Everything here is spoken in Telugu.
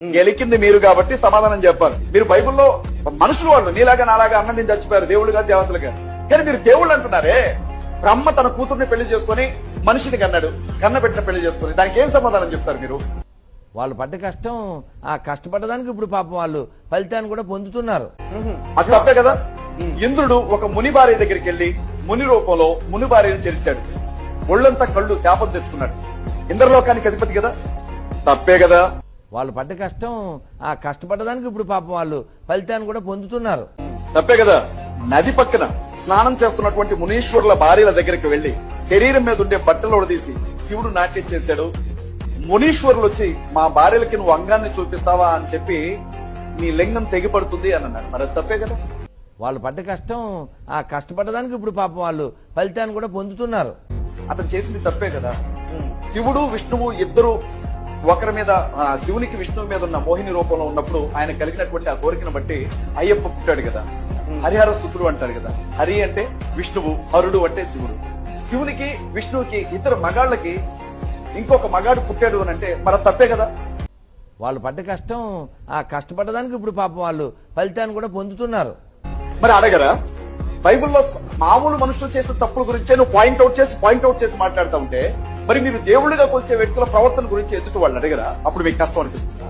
గెలికింది మీరు కాబట్టి సమాధానం చెప్పాలి. మీరు బైబిల్లో మనుషులు వాళ్ళు నీలాగా నాలాగా అన్నం తిని చచ్చిపోయారు, దేవుళ్ళుగా దేవతలుగా. కానీ మీరు దేవుళ్ళు అంటున్నారే. బ్రహ్మ తన కూతుర్ని పెళ్లి చేసుకుని మనిషిని కన్నాడు, కన్నబెట్టిన పెళ్లి చేసుకుని, దానికి ఏం సమాధానం చెప్తారు మీరు? వాళ్ళు పడ్డ కష్టం, ఆ కష్టపడడానికి ఇప్పుడు పాపం వాళ్ళు ఫలితాన్ని కూడా పొందుతున్నారు. అది తప్పే కదా. ఇంద్రుడు ఒక ముని భార్య దగ్గరికి వెళ్లి ముని రూపంలో ముని భార్యను చేర్చాడు, ఒళ్ళంతా కళ్ళు శాపం తెచ్చుకున్నాడు. ఇంద్రలోకానికి అధిపతి కదా, తప్పే కదా. వాళ్ళు పడ్డ కష్టం, ఆ కష్టపడడానికి ఇప్పుడు పాపం వాళ్ళు ఫలితాన్ని కూడా పొందుతున్నారు. తప్పే కదా. నది పక్కన స్నానం చేస్తున్నటువంటి మునీశ్వరుల భార్యల దగ్గరికి వెళ్లి శరీరం మీద ఉండే బట్టలు తీసి శివుడు నాట్యం చేశాడు. మునీశ్వరులు వచ్చి మా భార్యలకి నువ్వు అంగాన్ని చూపిస్తావా అని చెప్పి నీ లింగం తెగిపడుతుంది అని అన్నాడు. మరి అది తప్పే కదా. వాళ్ళు పడ్డ కష్టం, ఆ కష్టపడడానికి ఇప్పుడు పాపం వాళ్ళు ఫలితాన్ని కూడా పొందుతున్నారు. అతను చేసింది తప్పే కదా. శివుడు విష్ణువు ఇద్దరు ఒకరి మీద, శివునికి విష్ణువు మీద ఉన్న మోహిని రూపంలో ఉన్నప్పుడు ఆయన కలిగినటువంటి ఆ కోరికను బట్టి అయ్యప్ప పుట్టాడు కదా. హరిహర సుతుడు అంటాడు కదా. హరి అంటే విష్ణువు, హరుడు అంటే శివుడు. శివునికి విష్ణువుకి ఇద్దరు మగాళ్ళకి ఇంకొక మగాడు పుట్టాడు అని అంటే మరి తప్పే కదా. వాళ్ళు పడ్డ కష్టం, ఆ కష్టపడడానికి ఇప్పుడు పాపం వాళ్ళు ఫలితాన్ని కూడా పొందుతున్నారు. మరి అడగరా? బైబిల్లో మామూలు మనుషులు చేసిన తప్పుల గురించే నువ్వు పాయింట్అవుట్ చేసి మాట్లాడుతూ ఉంటే మరి మీరు దేవుళ్ళుగా కొలిచే వ్యక్తుల ప్రవర్తన గురించి ఎదుటి వాళ్ళు అడగరా? అప్పుడు మీకు కష్టం అనిపిస్తుందా?